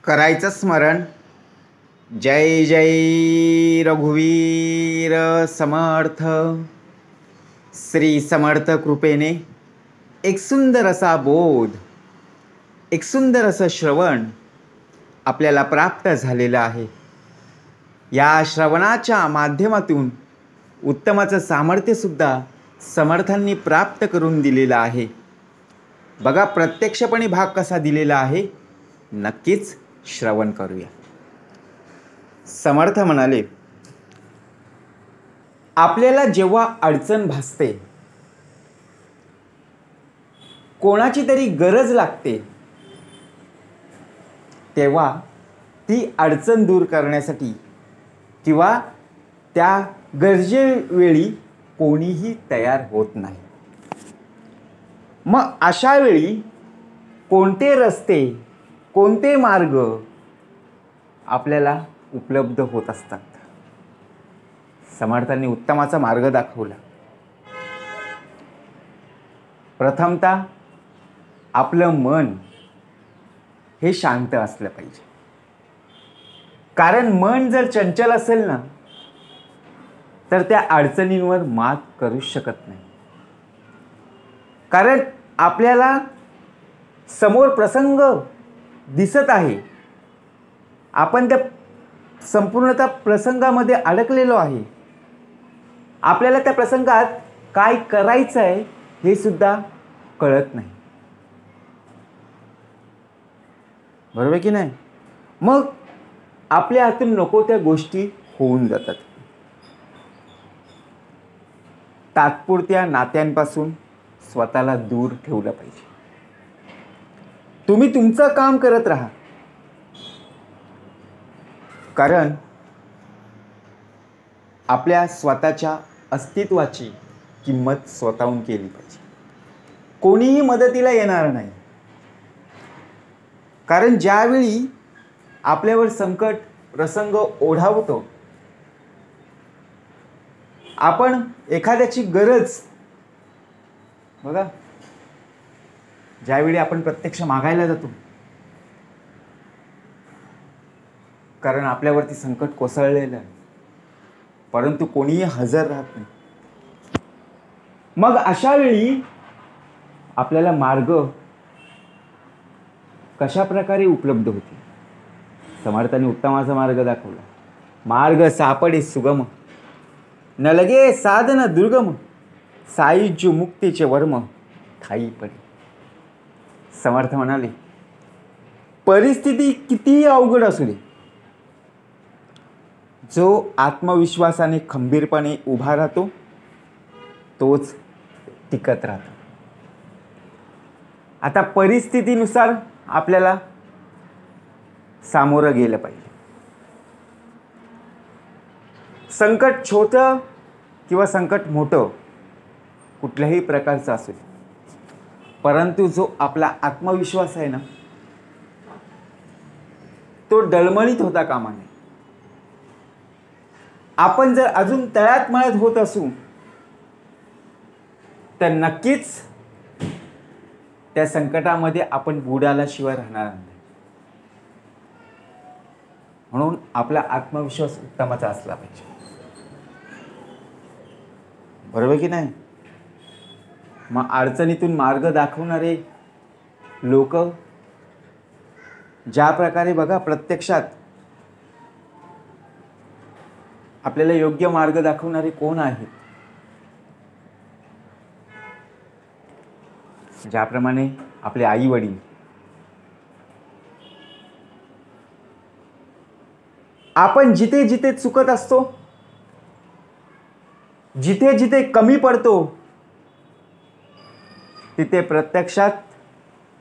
करायचं स्मरण. जय जय रघुवीर समर्थ. श्री समर्थ कृपेने एक सुंदर असा बोध, एक सुंदर असं श्रवण आपल्याला प्राप्त झालेलं आहे. या श्रवणाच्या माध्यमातून उत्तमाचं सामर्थ्यसुद्धा समर्थांनी प्राप्त करून दिलेलं आहे. बघा प्रत्यक्षपणे भाग कसा दिलेला आहे, नक्कीच श्रवण करूया. समर्थ म्हणाले, आपल्याला जेव्हा अडचण भासते, कोणाची तरी गरज लागते, तेव्हा ती अडचण दूर करण्यासाठी किंवा त्या गरजेवेळी कोणीही तयार होत नाही. मग अशा वेळी कोणते रस्ते, कोणते मार्ग आपल्याला उपलब्ध होत असतात? समर्थांनी उत्तमाचा मार्ग दाखवला. प्रथमतः आपलं मन हे शांत असलं पाहिजे. कारण मन जर चंचल असेल ना, तर त्या अडचणींवर मात करू शकत नाही. कारण आपल्याला समोर प्रसंग दिसत आहे, आपण त्या संपूर्णतः प्रसंगामध्ये अडकलेलो आहे. आपल्याला त्या प्रसंगात काय करायचं आहे हे सुद्धा कळत नाही. बरोबर की नाही? मग आपल्या हातून नको त्या गोष्टी होऊन जातात. तात्पुरत्या नात्यांपासून स्वतःला दूर ठेवलं पाहिजे. तुम्ही तुमचं काम करत राहा, कारण आपल्या स्वतःच्या अस्तित्वाची किंमत स्वतःहून केली पाहिजे. कोणीही मदतीला येणार नाही. कारण ज्यावेळी आपल्यावर संकट प्रसंग ओढावतो, आपण एखाद्याची गरज, बघा ज्यावेळी आपण प्रत्यक्ष मागायला जातो, कारण आपल्यावरती संकट कोसळलेलं आहे, परंतु कोणीही हजर राहत नाही. मग अशा वेळी आपल्याला मार्ग कशा प्रकारे उपलब्ध होते? समर्थांनी उत्तमाचा मार्ग दाखवला. मार्ग सापडे सुगम, न लगे साधन दुर्गम, सायुज्य मुक्तीचे वर्म ठाई पडे. समर्थ म्हणाले, परिस्थिती कितीही अवघड असू दे, जो आत्मविश्वासाने खंबीरपणे उभा राहतो तोच टिकत राहतो. आता परिस्थितीनुसार आपल्याला सामोरं गेलं पाहिजे. संकट छोटं किंवा संकट मोठं कुठल्याही प्रकारचं असू दे, परंतु जो आपला आत्मविश्वास आहे ना, तो डळमळीत होता कामा नये. आपण जर अजून तळ्यात मळ्यात होत असू तर नक्कीच त्या संकटामध्ये आपण बुडाल्याशिवाय राहणार नाही. म्हणून आपला आत्मविश्वास उत्तमाचा असला पाहिजे. बरोबर की नाही? मग अडचणीतून मार्ग दाखवणारे लोक ज्या प्रकारे, बघा प्रत्यक्षात आपल्याला योग्य मार्ग दाखवणारे कोण आहेत? ज्याप्रमाणे आपले आई वडील. आपण जिथे जिथे चुकत असतो, जिथे जिथे कमी पडतो, तिथे प्रत्यक्षात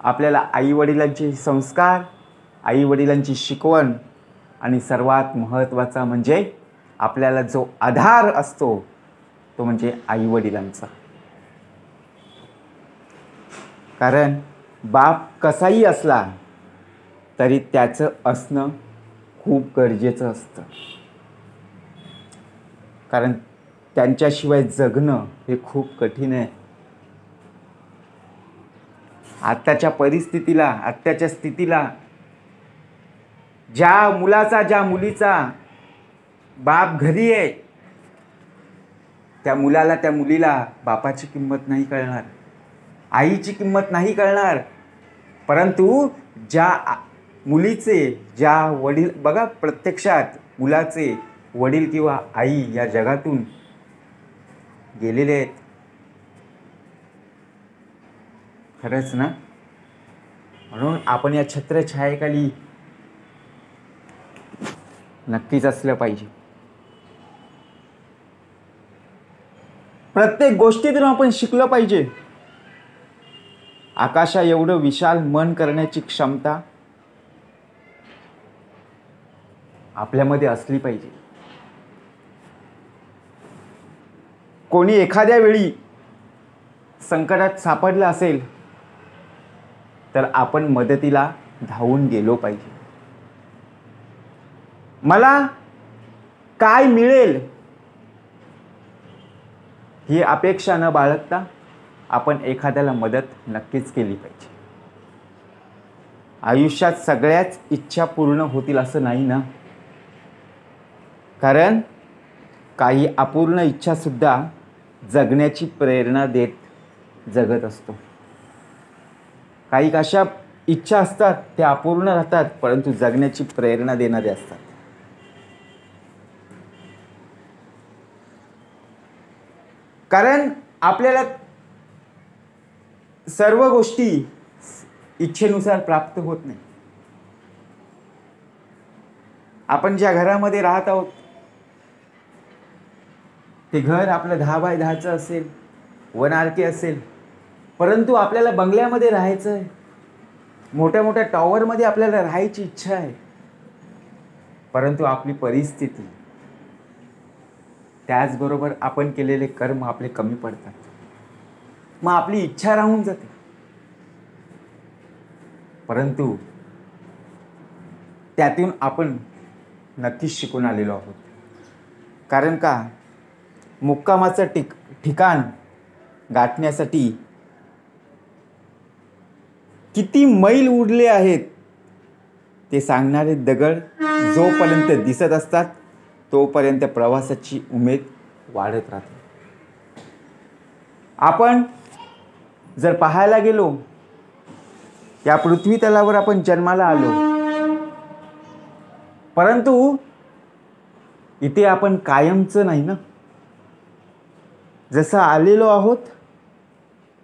आपल्याला आई वडिलांचे संस्कार, आई वडिलांची शिकवण आणि सर्वात महत्त्वाचा म्हणजे आपल्याला जो आधार असतो तो म्हणजे आई वडिलांचा. कारण बाप कसाही असला तरी त्याचं असणं खूप गरजेचं असतं. कारण त्यांच्याशिवाय जगणं हे खूप कठीण आहे. आत्ताच्या परिस्थितीला, आत्ताच्या स्थितीला ज्या मुलाचा ज्या मुलीचा बाप घरी आहे, त्या मुलाला त्या मुलीला बापाची किंमत नाही कळणार, आईची किंमत नाही कळणार. परंतु ज्या मुलीचे ज्या वडील, बघा प्रत्यक्षात मुलाचे वडील किंवा आई या जगातून गेलेले आहेत. खरंच ना. म्हणून आपण या छत्रछायेखाली नक्कीच असलं पाहिजे. प्रत्येक गोष्टीतून आपण शिकलं पाहिजे. आकाशा एवढं विशाल मन करण्याची क्षमता आपल्यामध्ये असली पाहिजे. कोणी एखाद्या वेळी संकटात सापडलं असेल तर आपण मदतीला धावून गेलो पाहिजे. मला काय मिळेल ही अपेक्षा न बाळगता आपण एखाद्याला मदत नक्कीच केली पाहिजे. आयुष्यात सगळ्याच इच्छा पूर्ण होतील असं नाही ना. कारण काही अपूर्ण इच्छा सुद्धा जगण्याची प्रेरणा देत जगत असतो. काही अशा इच्छा असतात त्या अपूर्ण राहतात परंतु जगण्याची प्रेरणा देणारे असतात. कारण आपल्याला सर्व गोष्टी इच्छेनुसार प्राप्त होत नाही. आपण ज्या घरामध्ये राहत आहोत ते घर आपलं 10x10 असेल, 1 RK असेल, परंतु आपल्याला बंगल्यामध्ये राहायचं आहे, मोठ्या मोठ्या टॉवरमध्ये आपल्याला राहायची इच्छा आहे, परंतु आपली परिस्थिती, त्याचबरोबर आपण केलेले कर्म आपले कमी पडतात. मग आपली इच्छा राहून जाते. परंतु त्यातून आपण नक्कीच शिकून आलेलो आहोत. कारण का, मुक्कामाचं ठिकाण गाठण्यासाठी किती मैल उरले आहेत ते सांगणारे दगड जोपर्यंत दिसत असतात तोपर्यंत प्रवासाची उमेद वाढत राहते. आपण जर पाहायला गेलो, या पृथ्वी तलावर आपण जन्माला आलो, परंतु इथे आपण कायमचं नाही ना. जसं आलेलो आहोत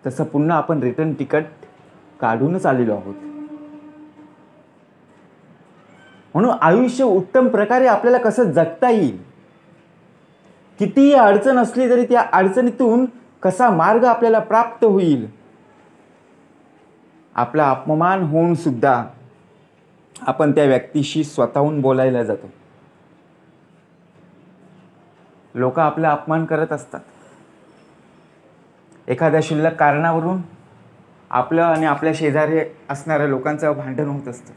तसं पुन्हा आपण रिटर्न तिकीट काढूनच आलेलो आहोत. म्हणून आयुष्य उत्तम प्रकारे आपल्याला कसं जगता येईल, कितीही अडचण असली तरी त्या अडचणीतून कसा मार्ग आपल्याला प्राप्त होईल. आपला अपमान होऊन सुद्धा आपण त्या व्यक्तीशी स्वतःहून बोलायला जातो. लोक आपला अपमान करत असतात. एखाद्या क्षुल्लक कारणावरून आपलं आणि आपल्या शेजारी असणाऱ्या लोकांचं भांडण होत असतं.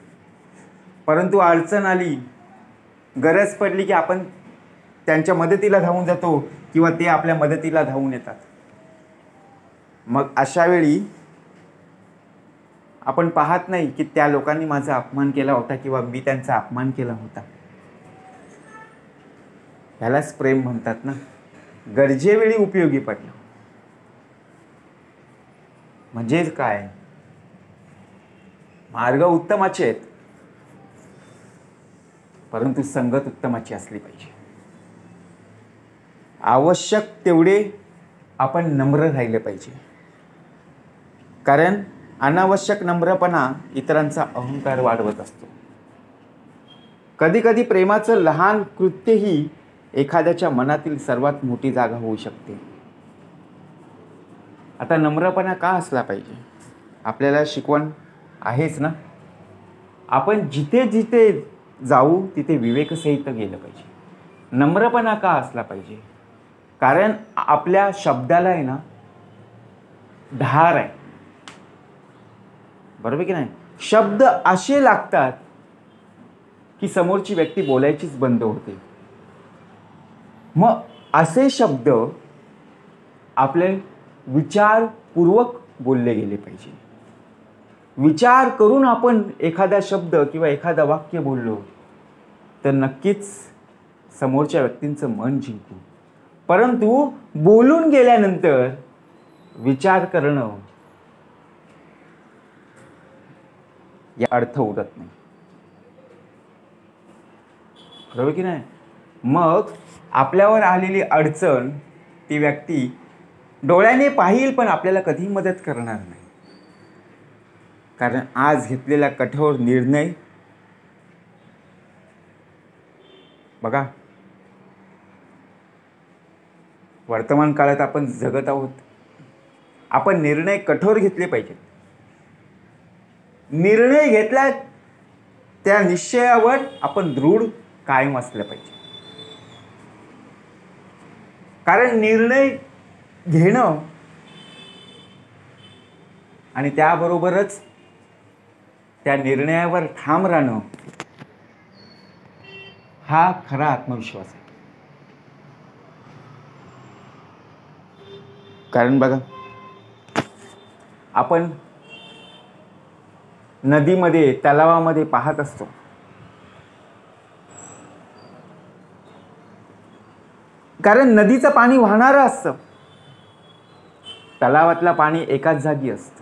परंतु अडचण आली, गरज पडली की आपण त्यांच्या मदतीला धावून जातो किंवा ते आपल्या मदतीला धावून येतात. मग अशा वेळी आपण पाहत नाही की त्या लोकांनी माझा अपमान केला होता किंवा मी त्यांचा अपमान केला होता. ह्यालाच प्रेम म्हणतात ना. गरजेवेळी उपयोगी पडलं. म्हणजेच काय, मार्ग उत्तमाचे आहेत परंतु संगत उत्तमाची असली पाहिजे. आवश्यक तेवढे आपण नम्र राहिले पाहिजे. कारण अनावश्यक नम्रपणा इतरांचा अहंकार वाढवत असतो. कधी कधी प्रेमाचं लहान कृत्यही एखाद्याच्या मनातील सर्वात मोठी जागा होऊ शकते. आता नम्रपणा का असला पाहिजे, आपल्याला शिकवण आहेच ना. आपण जिथे जिथे जाऊ तिथे विवेकसहित गेलं पाहिजे. नम्रपणा का असला पाहिजे, कारण आपल्या शब्दाला आहे ना धार आहे, बरोबर की नाही. शब्द असे लागतात की समोरची व्यक्ती बोलायचीच बंद होते. मग असे शब्द आपले विचारपूर्वक बोलले गेले पाहिजे. विचार करून आपण एखादा शब्द किंवा एखादा वाक्य बोललो तर नक्कीच समोरच्या व्यक्तींचं मन जिंकू. परंतु बोलून गेल्यानंतर विचार करणं या अर्थ उरत नाही. बरोबर की नाही? मग आपल्यावर आलेली अडचण ती व्यक्ती डोळ्याने पाहिल पण आपल्याला कधी मदत करणार नाही. कारण आज घेतलेला कठोर निर्णय बघा, वर्तमान काळात आपण जगत आहोत. आपण निर्णय कठोर घेतले पाहिजेत. निर्णय घेतला त्या निश्चयावर आपण दृढ कायम असलं पाहिजे. कारण निर्णय घेणं आणि त्याबरोबरच त्या निर्णयावर ठाम राहणं हा खरा आत्मविश्वास आहे. कारण बघा, आपण नदीमध्ये तलावामध्ये पाहत असतो, कारण नदीचं पाणी वाहणारं असतं, तलावातलं पाणी एकाच जागी असतं.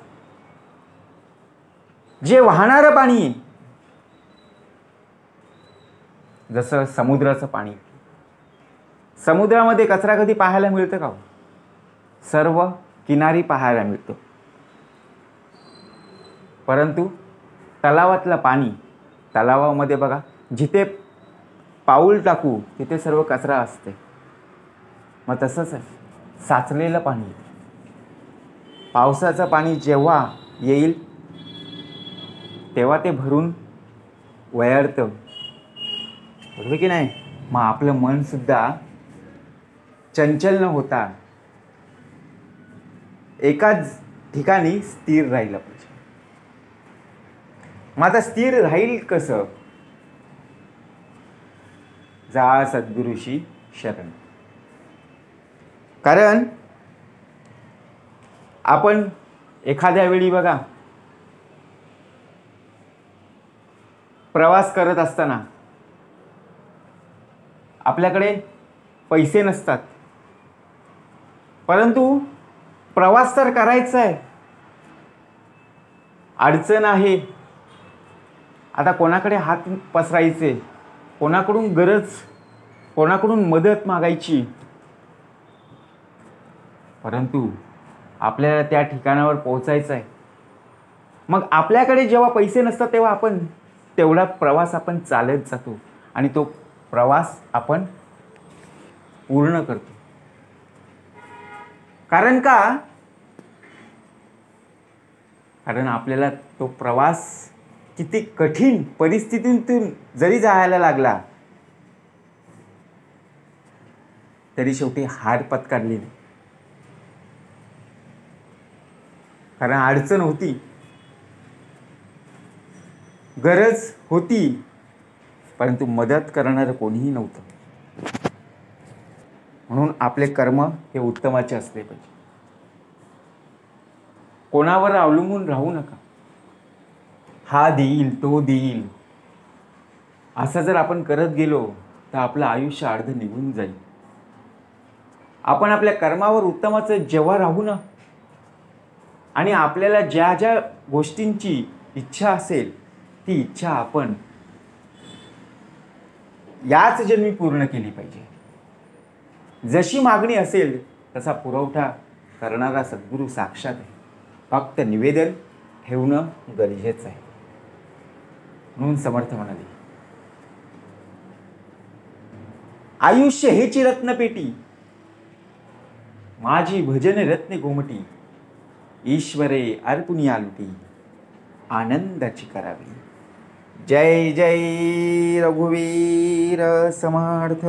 जे वाहणारं पाणी आहे, जसं समुद्राचं पाणी, समुद्रामध्ये कचरा कधी पाहायला मिळतं का? सर्व किनारी पाहायला मिळतो. परंतु तलावातलं पाणी, तलावामध्ये बघा, जिथे पाऊल टाकू तिथे सर्व कचरा असते. मग तसंच आहे साचलेलं पाणी. पावसाचं पाणी जेव्हा येईल तेव्हा ते भरून वयारतं. बरोबर की नाही? मग आपलं मन सुद्धा चंचल न होता एकाच ठिकाणी स्थिर राहिलं पाहिजे. मग आता स्थिर राहील कसं? जा सद्गुरुशी शरण. कारण आपण एखाद्या वेळी बघा, प्रवास करत असताना आपल्याकडे पैसे नसतात, परंतु प्रवास तर करायचा आहे, अडचण आहे. आता कोणाकडे हात पसरायचे, कोणाकडून गरज, कोणाकडून मदत मागायची. परंतु आपल्याला त्या ठिकाणावर पोहोचायचं आहे. मग आपल्याकडे जेव्हा पैसे नसतात तेव्हा आपण तेवढा प्रवास आपण चालत जातो आणि तो प्रवास आपण पूर्ण करतो. कारण का? कारण आपल्याला तो प्रवास किती कठीण परिस्थितीतून जरी जायला लागला तरी शेवटी हार पत्करली नाही. कारण अडचण होती, गरज होती, परंतु मदत करणारं कोणीही नव्हतं. म्हणून आपले कर्म हे उत्तमाचे असले पाहिजे. कोणावर अवलंबून राहू नका. हा देईल तो देईल असं जर आपण करत गेलो तर आपलं आयुष्य अर्ध निघून जाईल. आपण आपल्या कर्मावर उत्तमाचं जेव्हा राहू ना, आणि आपल्याला ज्या ज्या गोष्टींची इच्छा असेल ती इच्छा आपण याच जन्मी पूर्ण केली पाहिजे. जशी मागणी असेल तसा पुरवठा करणारा सद्गुरू साक्षात आहे. फक्त निवेदन ठेवणं गरजेचं आहे. म्हणून समर्थ म्हणाले, आयुष्य हेची रत्नपेटी, माझी भजन रत्ने गोमटी, ईश्वरे अर्पुनिया लुटी, आनंदाची करावी. जय जय रघुवीर समर्थ.